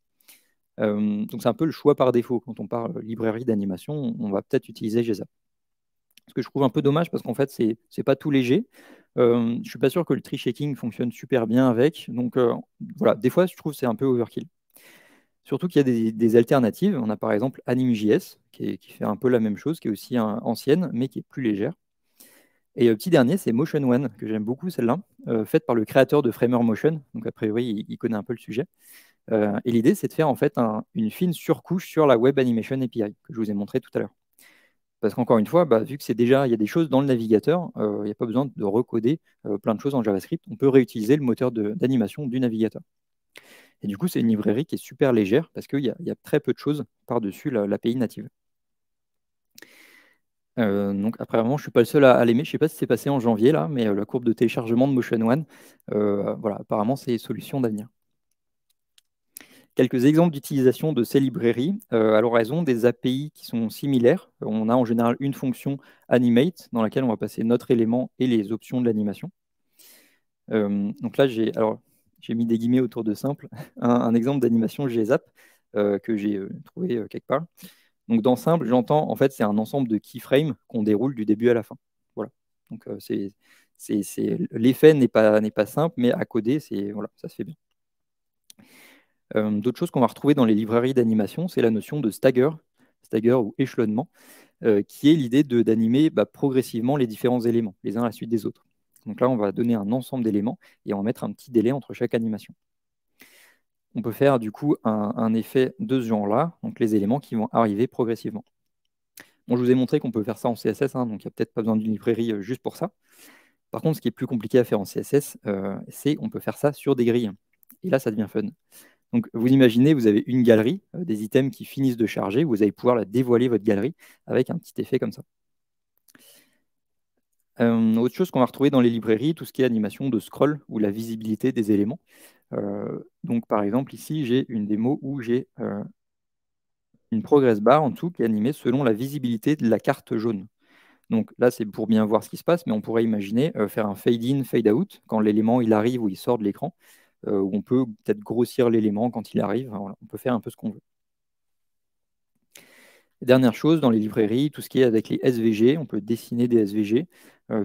Donc, c'est un peu le choix par défaut. Quand on parle librairie d'animation, on va peut-être utiliser GZAP. Ce que je trouve un peu dommage parce qu'en fait, c'est pas tout léger. Je suis pas sûr que le tree shaking fonctionne super bien avec. Donc voilà, des fois, je trouve que c'est un peu overkill. Surtout qu'il y a des alternatives. On a par exemple Anim.js qui fait un peu la même chose, qui est aussi ancienne, mais qui est plus légère. Et le petit dernier, c'est Motion One, que j'aime beaucoup celle-là, faite par le créateur de Framer Motion. Donc a priori, il connaît un peu le sujet. Et l'idée, c'est de faire en fait une fine surcouche sur la Web Animation API que je vous ai montré tout à l'heure. Parce qu'encore une fois, vu que il y a des choses dans le navigateur, il n'y a pas besoin de recoder plein de choses en JavaScript. On peut réutiliser le moteur d'animation du navigateur. Et du coup, c'est une librairie qui est super légère parce qu'il y a très peu de choses par-dessus l'API native. Donc après, vraiment, je ne suis pas le seul à l'aimer. Je ne sais pas si c'est passé en janvier, là, mais la courbe de téléchargement de Motion One, voilà, apparemment, c'est une solution d'avenir. Quelques exemples d'utilisation de ces librairies. Alors, elles ont des API qui sont similaires. On a en général une fonction animate dans laquelle on va passer notre élément et les options de l'animation. Donc là, j'ai mis des guillemets autour de simple. Un exemple d'animation GZAP que j'ai trouvé quelque part. Donc dans simple, j'entends, en fait, c'est un ensemble de keyframes qu'on déroule du début à la fin. Voilà. Donc l'effet n'est pas simple, mais à coder, voilà, ça se fait bien. D'autres choses qu'on va retrouver dans les librairies d'animation, c'est la notion de stagger ou échelonnement, qui est l'idée d'animer progressivement les différents éléments, les uns à la suite des autres. Donc là, on va donner un ensemble d'éléments et on va mettre un petit délai entre chaque animation. On peut faire du coup un effet de ce genre-là, donc les éléments qui vont arriver progressivement. Bon, je vous ai montré qu'on peut faire ça en CSS, donc il n'y a peut-être pas besoin d'une librairie juste pour ça. Par contre, ce qui est plus compliqué à faire en CSS, c'est qu'on peut faire ça sur des grilles. Et là, ça devient fun. Donc, vous imaginez, vous avez une galerie, des items qui finissent de charger, vous allez pouvoir la dévoiler, votre galerie, avec un petit effet comme ça. Autre chose qu'on va retrouver dans les librairies, tout ce qui est animation de scroll ou la visibilité des éléments. Donc, par exemple, ici, j'ai une démo où j'ai une progress bar en dessous qui est animée selon la visibilité de la carte jaune. Donc là, c'est pour bien voir ce qui se passe, mais on pourrait imaginer faire un fade-in, fade-out quand l'élément il arrive ou il sort de l'écran, où on peut peut-être grossir l'élément quand il arrive. Voilà, on peut faire un peu ce qu'on veut. Dernière chose, dans les librairies, tout ce qui est avec les SVG, on peut dessiner des SVG,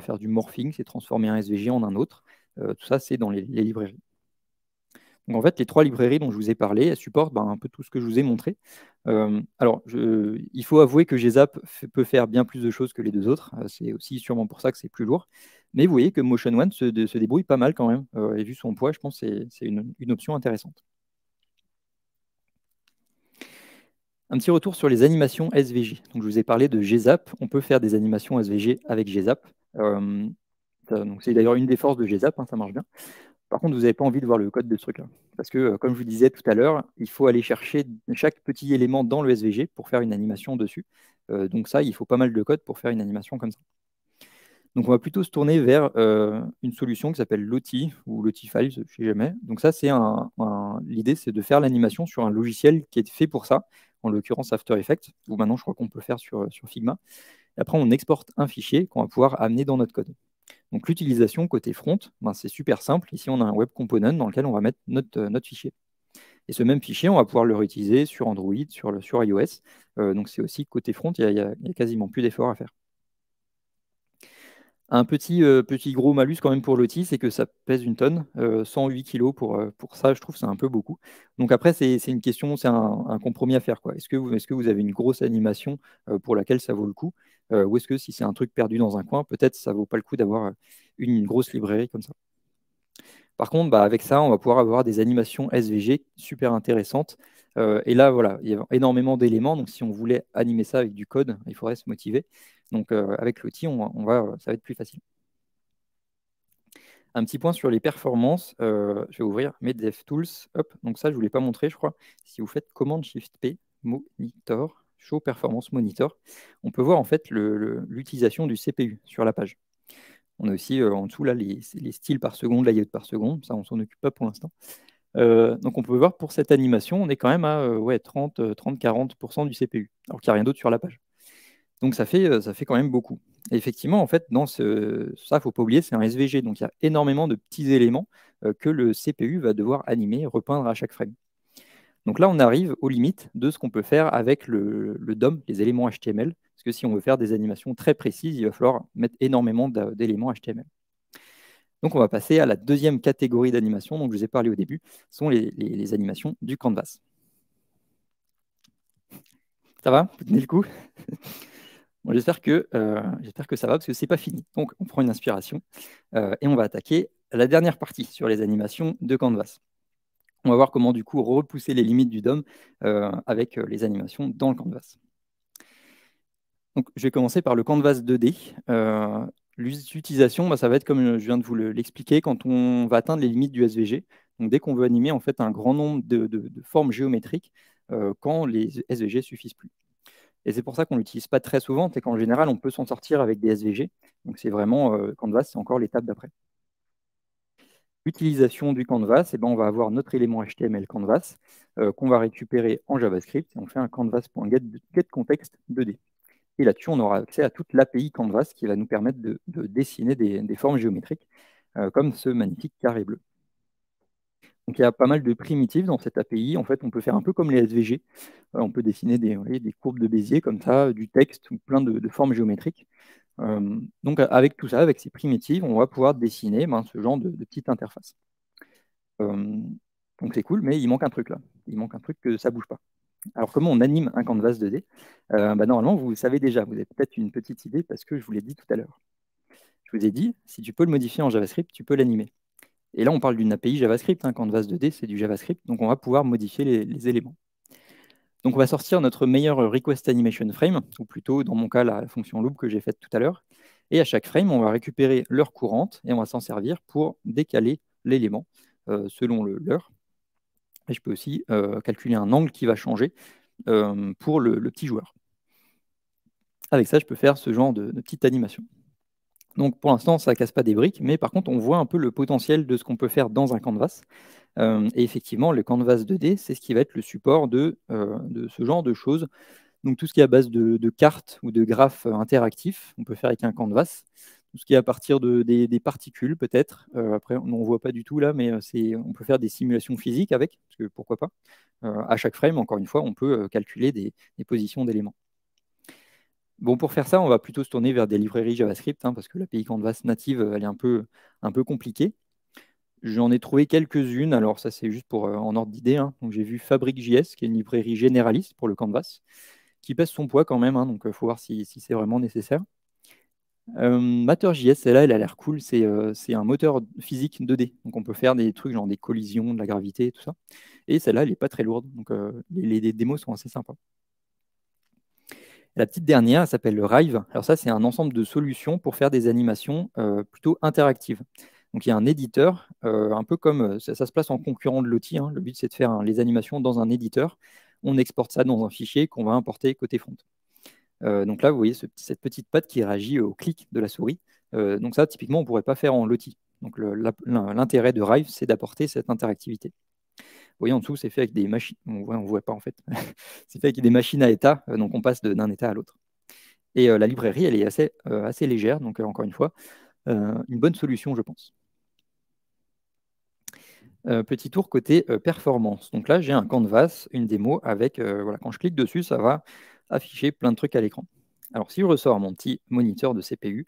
faire du morphing, c'est transformer un SVG en un autre. Tout ça, c'est dans les librairies. Donc en fait, les trois librairies dont je vous ai parlé, elles supportent un peu tout ce que je vous ai montré. Alors, il faut avouer que GZAP peut faire bien plus de choses que les deux autres. C'est aussi sûrement pour ça que c'est plus lourd. Mais vous voyez que Motion One se débrouille pas mal quand même. Et vu son poids, je pense que c'est une option intéressante. Un petit retour sur les animations SVG. Donc, je vous ai parlé de GZAP. On peut faire des animations SVG avec GZAP. Donc, c'est d'ailleurs une des forces de GZAP, ça marche bien. Par contre, vous n'avez pas envie de voir le code de ce truc-là. Parce que, comme je vous disais tout à l'heure, il faut aller chercher chaque petit élément dans le SVG pour faire une animation dessus. Donc ça, il faut pas mal de code pour faire une animation comme ça. Donc on va plutôt se tourner vers une solution qui s'appelle Lottie ou Lottie Files, je ne sais jamais. Donc ça, c'est l'idée, c'est de faire l'animation sur un logiciel qui est fait pour ça, en l'occurrence After Effects, ou maintenant je crois qu'on peut le faire sur Figma. Et après, on exporte un fichier qu'on va pouvoir amener dans notre code. Donc l'utilisation côté front, ben, c'est super simple. Ici, on a un web component dans lequel on va mettre notre fichier. Et ce même fichier, on va pouvoir le réutiliser sur Android, sur iOS. Donc c'est aussi côté front, il n'y a quasiment plus d'efforts à faire. Un petit gros malus quand même pour l'outil, c'est que ça pèse une tonne, 108 kg pour ça, je trouve c'est un peu beaucoup. Donc après, c'est une question, c'est un compromis à faire, quoi. Est-ce que vous avez une grosse animation pour laquelle ça vaut le coup, ou est-ce que si c'est un truc perdu dans un coin, peut-être ça vaut pas le coup d'avoir une grosse librairie comme ça. Par contre, bah, avec ça, on va pouvoir avoir des animations SVG super intéressantes. Et là, voilà, il y a énormément d'éléments. Donc, si on voulait animer ça avec du code, il faudrait se motiver. Donc, avec l'outil, ça va être plus facile. Un petit point sur les performances. Je vais ouvrir mes DevTools. Hop, donc ça, je ne vous l'ai pas montré, je crois. Si vous faites Command Shift P, Monitor, Show Performance Monitor, on peut voir en fait l'utilisation du CPU sur la page. On a aussi en dessous là, les styles par seconde, layout par seconde. Ça, on ne s'en occupe pas pour l'instant. Donc, on peut voir pour cette animation, on est quand même à 30-40% du CPU, alors qu'il n'y a rien d'autre sur la page. Donc, ça fait quand même beaucoup. Et effectivement, en fait, ça, il ne faut pas oublier, c'est un SVG. Donc, il y a énormément de petits éléments que le CPU va devoir animer, repeindre à chaque frame. Donc là, on arrive aux limites de ce qu'on peut faire avec le DOM, les éléments HTML. Parce que si on veut faire des animations très précises, il va falloir mettre énormément d'éléments HTML. Donc, on va passer à la deuxième catégorie d'animation dont je vous ai parlé au début, sont les animations du canvas. Ça va? Vous tenez le coup? Bon, j'espère que ça va parce que ce n'est pas fini. Donc, on prend une inspiration et on va attaquer la dernière partie sur les animations de canvas. On va voir comment, du coup, repousser les limites du DOM avec les animations dans le canvas. Donc, je vais commencer par le canvas 2D. L'utilisation, ça va être comme je viens de vous l'expliquer, quand on va atteindre les limites du SVG. Donc, dès qu'on veut animer en fait un grand nombre de formes géométriques, quand les SVG suffisent plus. Et c'est pour ça qu'on ne l'utilise pas très souvent, c'est qu'en général, on peut s'en sortir avec des SVG. Donc, c'est vraiment Canvas, c'est encore l'étape d'après. L'utilisation du canvas, on va avoir notre élément HTML canvas qu'on va récupérer en JavaScript et on fait un canvas.getContext 2D. Et là-dessus, on aura accès à toute l'API Canvas qui va nous permettre de dessiner des formes géométriques comme ce magnifique carré bleu. Donc, il y a pas mal de primitives dans cette API. En fait, on peut faire un peu comme les SVG. On peut dessiner des courbes de Bézier comme ça, du texte ou plein de formes géométriques. Donc, avec tout ça, avec ces primitives, on va pouvoir dessiner ce genre de petite interface. Donc, c'est cool, mais il manque un truc là. Il manque un truc que ça ne bouge pas. Alors, comment on anime un canvas 2D? Normalement, vous le savez déjà. Vous avez peut-être une petite idée parce que je vous l'ai dit tout à l'heure. Je vous ai dit, si tu peux le modifier en JavaScript, tu peux l'animer. Et là, on parle d'une API JavaScript. Canvas 2D, c'est du JavaScript. Donc, on va pouvoir modifier les éléments. Donc, on va sortir notre meilleur request animation frame, ou plutôt, dans mon cas, la fonction loop que j'ai faite tout à l'heure. Et à chaque frame, on va récupérer l'heure courante et on va s'en servir pour décaler l'élément selon l'heure. Et je peux aussi calculer un angle qui va changer pour le petit joueur. Avec ça, je peux faire ce genre de petite animation. Donc pour l'instant, ça ne casse pas des briques, mais par contre, on voit un peu le potentiel de ce qu'on peut faire dans un canvas. Et effectivement, le canvas 2D, c'est ce qui va être le support de ce genre de choses. Donc tout ce qui est à base de cartes ou de graphes interactifs, on peut faire avec un canvas. Tout ce qui est à partir des particules, peut-être. Après, on ne voit pas du tout là, mais on peut faire des simulations physiques avec, parce que pourquoi pas. À chaque frame, encore une fois, on peut calculer des positions d'éléments. Bon, pour faire ça, on va plutôt se tourner vers des librairies JavaScript, parce que l'API Canvas native, elle est un peu compliquée. J'en ai trouvé quelques-unes, alors ça c'est juste pour en ordre d'idée. Donc j'ai vu Fabric.js, qui est une librairie généraliste pour le Canvas, qui pèse son poids quand même, donc il faut voir si c'est vraiment nécessaire. Matter.js, celle-là, elle a l'air cool, c'est un moteur physique 2D, donc on peut faire des trucs genre des collisions, de la gravité, tout ça. Et celle-là, elle n'est pas très lourde, donc les démos sont assez sympas. La petite dernière, elle s'appelle le Rive. Alors ça, c'est un ensemble de solutions pour faire des animations plutôt interactives. Donc il y a un éditeur, un peu comme ça se place en concurrent de Lottie, hein. Le but, c'est de faire les animations dans un éditeur. On exporte ça dans un fichier qu'on va importer côté front. Donc là, vous voyez cette petite patte qui réagit au clic de la souris. Donc ça, typiquement, on ne pourrait pas faire en Lottie. Donc l'intérêt de Rive, c'est d'apporter cette interactivité. Vous voyez, en dessous, c'est fait avec des machines. On ne voit pas en fait. C'est fait avec des machines à état, donc on passe d'un état à l'autre. Et la librairie, elle est assez légère, donc encore une fois, une bonne solution, je pense. Petit tour côté performance. Donc là, j'ai un canvas, une démo avec, voilà, quand je clique dessus, ça va afficher plein de trucs à l'écran. Alors, si je ressors mon petit moniteur de CPU,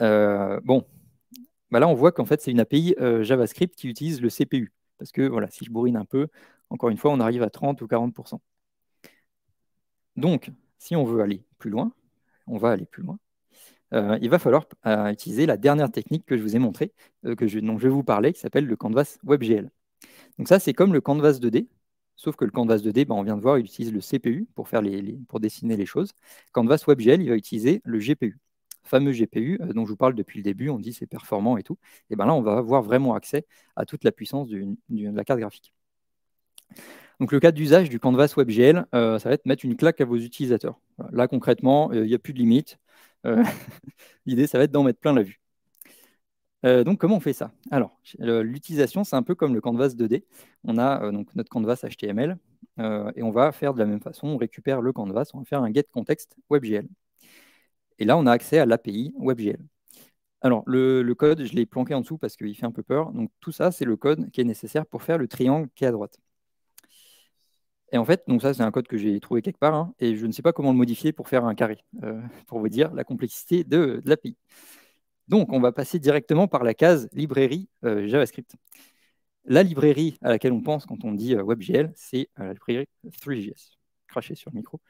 bon, bah là, on voit qu'en fait, c'est une API JavaScript qui utilise le CPU. Parce que, voilà, si je bourrine un peu, encore une fois, on arrive à 30 ou 40%. Donc, si on veut aller plus loin, on va aller plus loin. Il va falloir utiliser la dernière technique que je vous ai montrée, dont je vais vous parler, qui s'appelle le Canvas WebGL. Donc ça, c'est comme le Canvas 2D, sauf que le Canvas 2D, on vient de voir, il utilise le CPU pour, pour dessiner les choses. Canvas WebGL, il va utiliser le GPU. Fameux GPU dont je vous parle depuis le début, on dit c'est performant et tout. Et bien là, on va avoir vraiment accès à toute la puissance de la carte graphique. Donc le cas d'usage du Canvas WebGL, ça va être mettre une claque à vos utilisateurs. Voilà. Là, concrètement, il n'y a plus de limite. L'idée, ça va être d'en mettre plein la vue. Donc, comment on fait ça? Alors, l'utilisation, c'est un peu comme le Canvas 2D. On a donc notre Canvas HTML et on va faire de la même façon. On récupère le Canvas, on va faire un getContext WebGL. Et là, on a accès à l'API WebGL. Alors, le code, je l'ai planqué en dessous parce qu'il fait un peu peur. Donc, tout ça, c'est le code qui est nécessaire pour faire le triangle qui est à droite. Et en fait, donc ça, c'est un code que j'ai trouvé quelque part, hein, et je ne sais pas comment le modifier pour faire un carré, pour vous dire la complexité de l'API. Donc, on va passer directement par la case librairie JavaScript. La librairie à laquelle on pense quand on dit WebGL, c'est la librairie 3JS. Craché sur le micro.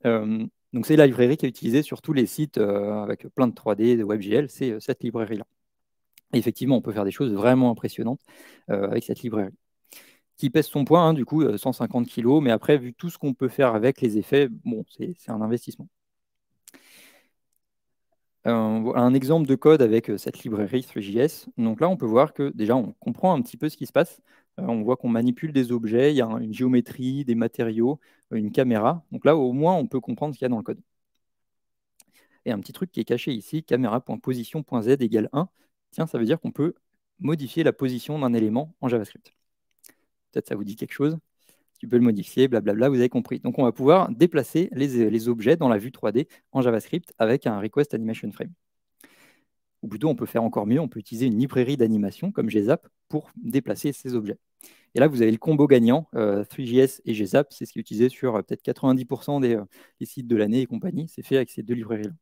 Donc, c'est la librairie qui est utilisée sur tous les sites avec plein de 3D, de WebGL, c'est cette librairie-là. Et effectivement, on peut faire des choses vraiment impressionnantes avec cette librairie, qui pèse son poids, hein, du coup, 150 kg, mais après, vu tout ce qu'on peut faire avec les effets, bon, c'est un investissement. Un exemple de code avec cette librairie 3JS. Donc là, on peut voir que déjà, on comprend un petit peu ce qui se passe. On voit qu'on manipule des objets, il y a une géométrie, des matériaux, une caméra. Donc là, au moins, on peut comprendre ce qu'il y a dans le code. Et un petit truc qui est caché ici, caméra.position.z égale 1. Tiens, ça veut dire qu'on peut modifier la position d'un élément en JavaScript. Peut-être ça vous dit quelque chose. Tu peux le modifier, blablabla, vous avez compris. Donc, on va pouvoir déplacer les objets dans la vue 3D en JavaScript avec un request animation frame. Ou plutôt, on peut faire encore mieux, on peut utiliser une librairie d'animation comme GZAP pour déplacer ces objets. Et là, vous avez le combo gagnant, 3JS et GZAP, c'est ce qui est utilisé sur peut-être 90% des sites de l'année et compagnie. C'est fait avec ces deux librairies-là.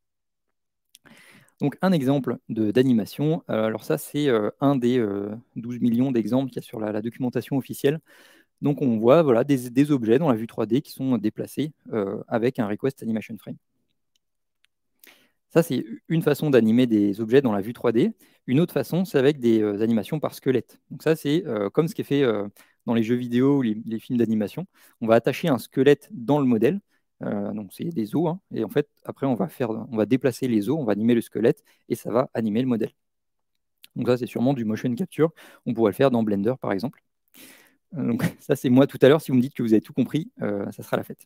Donc, un exemple d'animation. Alors ça, c'est un des 12 millions d'exemples qu'il y a sur la documentation officielle. Donc, on voit voilà, des objets dans la vue 3D qui sont déplacés avec un request animation frame. Ça, c'est une façon d'animer des objets dans la vue 3D. Une autre façon, c'est avec des animations par squelette. Donc ça, c'est comme ce qui est fait dans les jeux vidéo ou les films d'animation. On va attacher un squelette dans le modèle. Donc c'est des os. Hein, et en fait, après, on va déplacer les os, on va animer le squelette et ça va animer le modèle. Donc ça, c'est sûrement du motion capture. On pourrait le faire dans Blender, par exemple. Donc ça, c'est moi tout à l'heure. Si vous me dites que vous avez tout compris, ça sera la fête.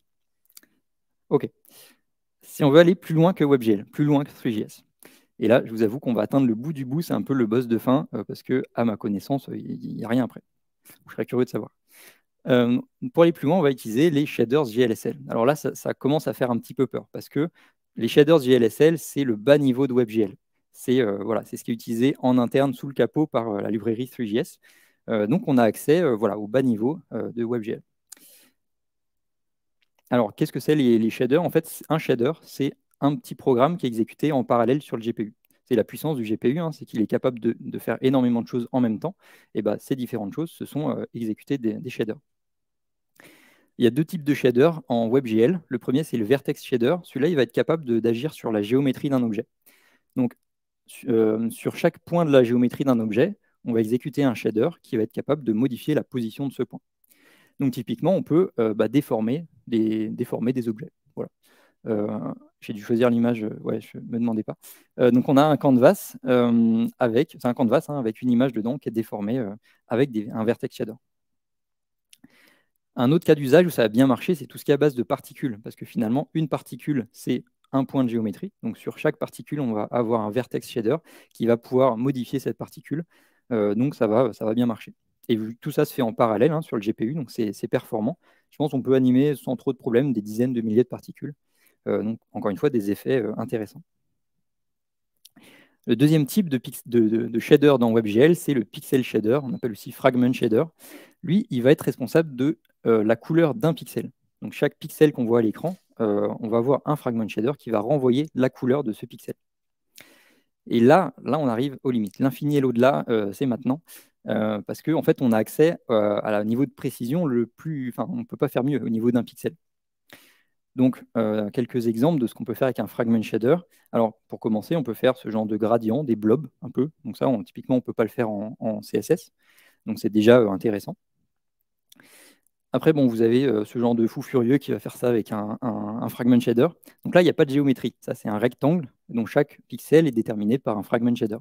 OK. Si on veut aller plus loin que WebGL, plus loin que 3JS. Et là, je vous avoue qu'on va atteindre le bout du bout, c'est un peu le boss de fin, parce que, à ma connaissance, il n'y a rien après. Je serais curieux de savoir. Pour aller plus loin, on va utiliser les shaders GLSL. Alors là, ça commence à faire un petit peu peur, parce que les shaders GLSL, c'est le bas niveau de WebGL. C'est voilà, ce qui est utilisé en interne sous le capot par la librairie 3JS. Donc, on a accès voilà, au bas niveau de WebGL. Alors, qu'est-ce que c'est les shaders? En fait, un shader, c'est un petit programme qui est exécuté en parallèle sur le GPU. C'est la puissance du GPU, hein, c'est qu'il est capable de faire énormément de choses en même temps. Et bah, ces différentes choses, ce sont exécutées des shaders. Il y a deux types de shaders en WebGL. Le premier, c'est le vertex shader. Celui-là, il va être capable d'agir sur la géométrie d'un objet. Donc, sur chaque point de la géométrie d'un objet, on va exécuter un shader qui va être capable de modifier la position de ce point. Donc, typiquement, on peut déformer des objets. Voilà. J'ai dû choisir l'image, ouais, je ne me demandais pas. Donc on a un canvas c'est un canvas avec une image dedans qui est déformée avec un vertex shader. Un autre cas d'usage où ça a bien marché, c'est tout ce qui est à base de particules, parce que finalement, une particule, c'est un point de géométrie. Donc sur chaque particule, on va avoir un vertex shader qui va pouvoir modifier cette particule. Donc ça va bien marcher. Et vu que tout ça se fait en parallèle sur le GPU, donc c'est performant. Je pense qu'on peut animer sans trop de problèmes des dizaines de milliers de particules. Donc encore une fois, des effets intéressants. Le deuxième type de shader dans WebGL, c'est le pixel shader, on appelle aussi fragment shader. Lui, il va être responsable de la couleur d'un pixel. Donc chaque pixel qu'on voit à l'écran, on va avoir un fragment shader qui va renvoyer la couleur de ce pixel. Et là on arrive aux limites. L'infini et l'au-delà, c'est maintenant, parce qu'en fait, on a accès à un niveau de précision on ne peut pas faire mieux au niveau d'un pixel. Donc, quelques exemples de ce qu'on peut faire avec un fragment shader. Alors, pour commencer, on peut faire ce genre de gradient, des blobs, un peu. Donc ça, typiquement, on ne peut pas le faire en CSS. Donc, c'est déjà intéressant. Après, bon, vous avez ce genre de fou furieux qui va faire ça avec un fragment shader. Donc là, il n'y a pas de géométrie. Ça, c'est un rectangle. Donc, chaque pixel est déterminé par un fragment shader.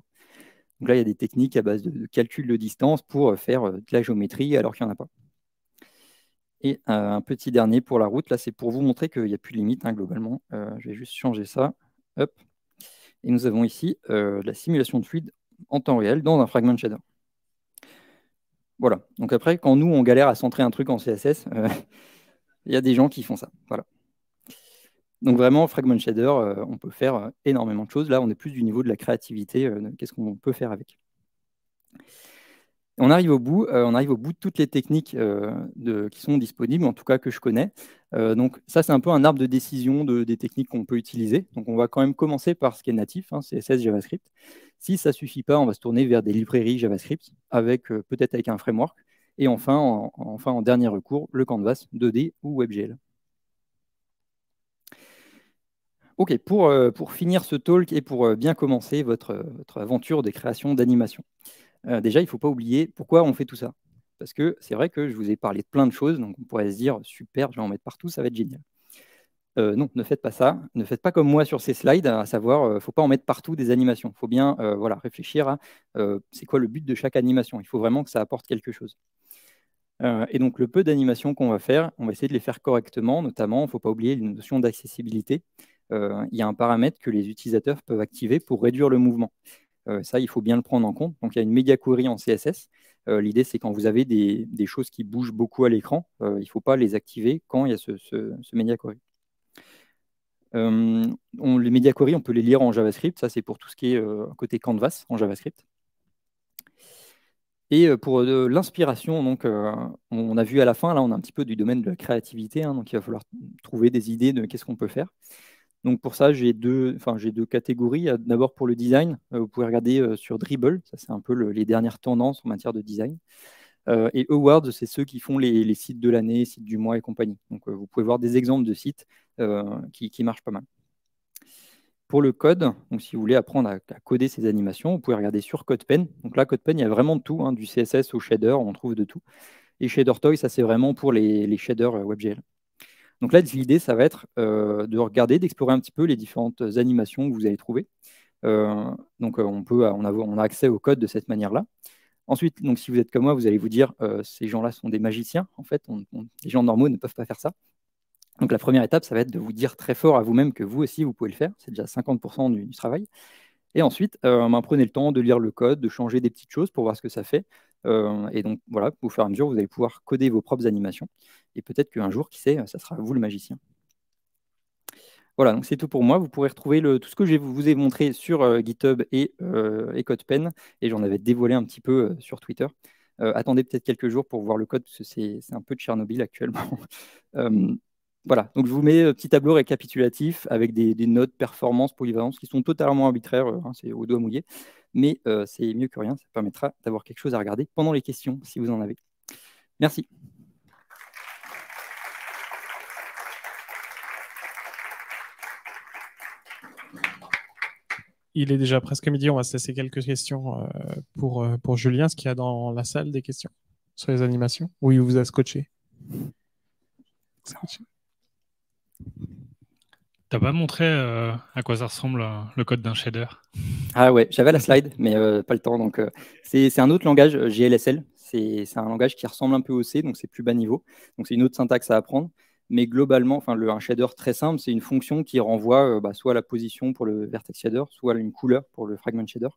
Donc là, il y a des techniques à base de calcul de distance pour faire de la géométrie alors qu'il n'y en a pas. Et un petit dernier pour la route, là c'est pour vous montrer qu'il n'y a plus de limite globalement. Je vais juste changer ça. Hop. Et nous avons ici la simulation de fluide en temps réel dans un fragment shader. Voilà. Donc après, quand nous on galère à centrer un truc en CSS, il y a des gens qui font ça. Voilà. Donc vraiment, fragment shader, on peut faire énormément de choses. Là, on est plus du niveau de la créativité. Qu'est-ce qu'on peut faire avec? On arrive au bout de toutes les techniques qui sont disponibles, en tout cas que je connais. Donc ça, c'est un peu un arbre de décision des techniques qu'on peut utiliser. Donc on va quand même commencer par ce qui est natif, CSS, JavaScript. Si ça ne suffit pas, on va se tourner vers des librairies JavaScript, peut-être avec un framework. Et enfin, en dernier recours, le Canvas 2D ou WebGL. OK, pour finir ce talk et pour bien commencer votre aventure de création d'animation. Déjà, il ne faut pas oublier pourquoi on fait tout ça. Parce que c'est vrai que je vous ai parlé de plein de choses, donc on pourrait se dire, super, je vais en mettre partout, ça va être génial. Non, ne faites pas ça. Ne faites pas comme moi sur ces slides, à savoir, il ne faut pas en mettre partout des animations. Il faut bien réfléchir à c'est quoi le but de chaque animation. Il faut vraiment que ça apporte quelque chose. Et donc, le peu d'animations qu'on va faire, on va essayer de les faire correctement. Notamment, il ne faut pas oublier une notion d'accessibilité. Il y a un paramètre que les utilisateurs peuvent activer pour réduire le mouvement. Ça, il faut bien le prendre en compte. Donc, il y a une media query en CSS. L'idée, c'est quand vous avez des choses qui bougent beaucoup à l'écran, il ne faut pas les activer quand il y a ce media query. Les media query, on peut les lire en JavaScript. Ça, c'est pour tout ce qui est côté Canvas en JavaScript. Et pour l'inspiration, donc, on a vu à la fin, là, on a un petit peu du domaine de la créativité. Donc, il va falloir trouver des idées de qu'est-ce qu'on peut faire. Donc pour ça, j'ai deux catégories. D'abord pour le design, vous pouvez regarder sur Dribbble, ça c'est un peu les dernières tendances en matière de design. Et Awards, c'est ceux qui font les sites de l'année, sites du mois et compagnie. Donc vous pouvez voir des exemples de sites qui marchent pas mal. Pour le code, donc si vous voulez apprendre à coder ces animations, vous pouvez regarder sur CodePen. Donc là, CodePen, il y a vraiment de tout, du CSS au shader, on trouve de tout. Et ShaderToy, ça c'est vraiment pour les shaders WebGL. Donc là, l'idée, ça va être de regarder, d'explorer un petit peu les différentes animations que vous allez trouver. Donc on a accès au code de cette manière-là. Ensuite, donc, si vous êtes comme moi, vous allez vous dire ces gens-là sont des magiciens. En fait, les gens normaux ne peuvent pas faire ça. Donc la première étape, ça va être de vous dire très fort à vous-même que vous aussi, vous pouvez le faire. C'est déjà 50% du travail. Et ensuite, prenez le temps de lire le code, de changer des petites choses pour voir ce que ça fait. Et donc, voilà, au fur et à mesure, vous allez pouvoir coder vos propres animations. Et peut-être qu'un jour, qui sait, ça sera vous le magicien. Voilà, donc c'est tout pour moi. Vous pourrez retrouver tout ce que je vous ai montré sur GitHub et CodePen. Et j'en avais dévoilé un petit peu sur Twitter. Attendez peut-être quelques jours pour voir le code, parce que c'est un peu de Tchernobyl actuellement. Voilà, donc je vous mets un petit tableau récapitulatif avec des notes performance, polyvalence qui sont totalement arbitraires, c'est au doigt mouillé, mais c'est mieux que rien, ça permettra d'avoir quelque chose à regarder pendant les questions, si vous en avez. Merci. Il est déjà presque midi, on va se laisser quelques questions pour Julien. Est-ce qu'il y a dans la salle des questions sur les animations? Oui, il vous a scotché. T'as pas montré à quoi ça ressemble le code d'un shader? Ah ouais, j'avais la slide, mais pas le temps. Donc, c'est un autre langage, GLSL. C'est un langage qui ressemble un peu au C, donc c'est plus bas niveau. Donc, c'est une autre syntaxe à apprendre. Mais globalement, un shader très simple, c'est une fonction qui renvoie soit la position pour le vertex shader, soit une couleur pour le fragment shader.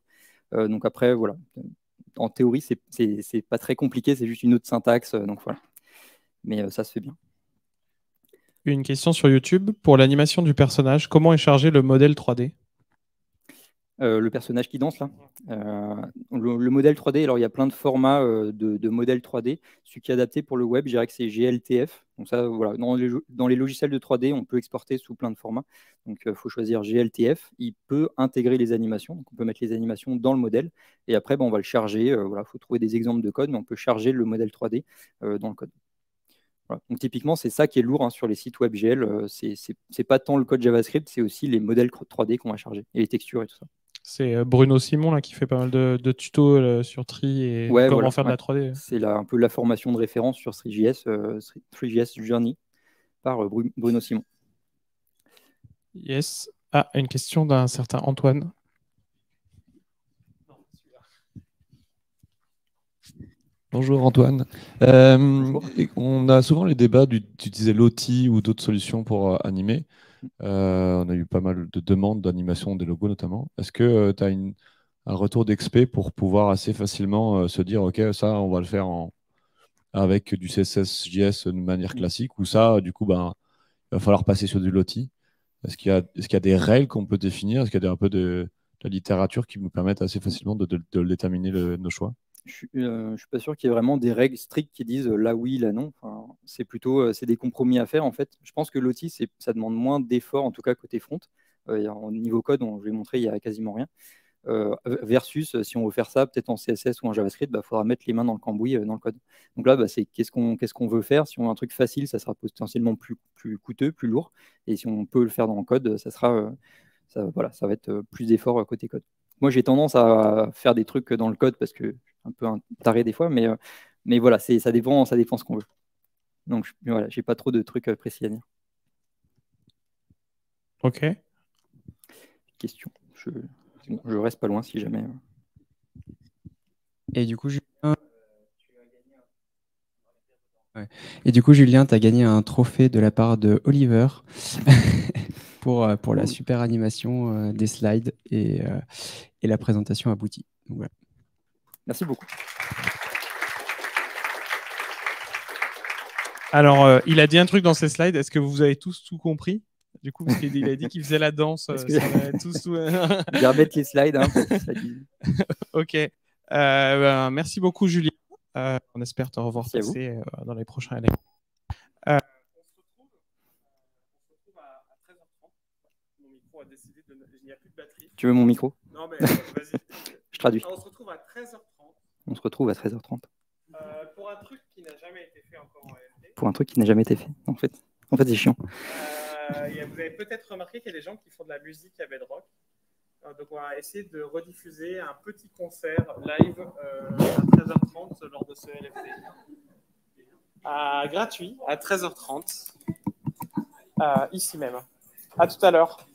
Donc après, voilà. En théorie, c'est pas très compliqué, c'est juste une autre syntaxe. Donc voilà. Mais ça se fait bien. Une question sur YouTube. Pour l'animation du personnage, comment est chargé le modèle 3D? Le personnage qui danse là. Le modèle 3D, alors il y a plein de formats de modèles 3D. Celui qui est adapté pour le web, je dirais que c'est GLTF. Donc ça, voilà, dans les logiciels de 3D, on peut exporter sous plein de formats. Donc il faut choisir GLTF. Il peut intégrer les animations. Donc on peut mettre les animations dans le modèle. Et après, on va le charger. Voilà, faut trouver des exemples de code, mais on peut charger le modèle 3D dans le code. Voilà. Donc typiquement, c'est ça qui est lourd sur les sites WebGL. C'est pas tant le code JavaScript, c'est aussi les modèles 3D qu'on va charger et les textures et tout ça. C'est Bruno Simon là, qui fait pas mal de tutos sur Tree et Ouais, comment voilà, faire de la 3D. C'est un peu la formation de référence sur 3JS, 3JS Journey par Bruno Simon. Yes. Ah, une question d'un certain Antoine. Bonjour Antoine. Bonjour. On a souvent les débats d'utiliser Lottie ou d'autres solutions pour animer. On a eu pas mal de demandes d'animation des logos notamment. Est-ce que tu as un retour d'expert pour pouvoir assez facilement se dire ok, ça on va le faire avec du CSS/JS de manière classique, ou ça du coup il va falloir passer sur du Lottie? Est-ce qu'il y a des règles qu'on peut définir? Est-ce qu'il y a un peu de la littérature qui nous permettent assez facilement de déterminer nos choix? Je ne suis pas sûr qu'il y ait vraiment des règles strictes qui disent là oui, là non. Enfin, c'est plutôt c'est des compromis à faire en fait. Je pense que l'outil, ça demande moins d'efforts, en tout cas côté front. Au niveau code, je l'ai montré, il n'y a quasiment rien. Versus, si on veut faire ça, peut-être en CSS ou en JavaScript, faudra mettre les mains dans le cambouis, dans le code. Donc là, c'est qu'est-ce qu'on veut faire. Si on a un truc facile, ça sera potentiellement plus coûteux, plus lourd. Et si on peut le faire dans le code, ça va être plus d'efforts côté code. Moi, j'ai tendance à faire des trucs dans le code parce que je suis un peu un taré des fois, mais voilà, ça dépend ce qu'on veut. Donc voilà, j'ai pas trop de trucs précis à dire. Ok. Question. Je reste pas loin si jamais. Et du coup, Julien, tu as gagné un trophée de la part de Oliver pour la super animation des slides et la présentation aboutie. Donc, voilà. Merci beaucoup. Alors, il a dit un truc dans ses slides. Est-ce que vous avez tous tout compris? Du coup, parce qu'il a dit qu'il faisait la danse. Je vais remettre les slides. Ok. Merci beaucoup, Julien. On espère te revoir passer dans les prochains années. On se retrouve à 13h30. Mon micro a décidé de... Il n'y a plus de batterie. Tu veux mon micro? Non, mais vas-y. Je traduis. On se retrouve à 13h30. On se retrouve à 13h30. Pour un truc qui n'a jamais été fait encore en LT. Pour un truc qui n'a jamais été fait, en fait. En fait, c'est chiant. Vous avez peut-être remarqué qu'il y a des gens qui font de la musique à Bedrock. Donc, on va essayer de rediffuser un petit concert live à 13h30 lors de ce LFT. Gratuit, à 13h30, ici même. À tout à l'heure.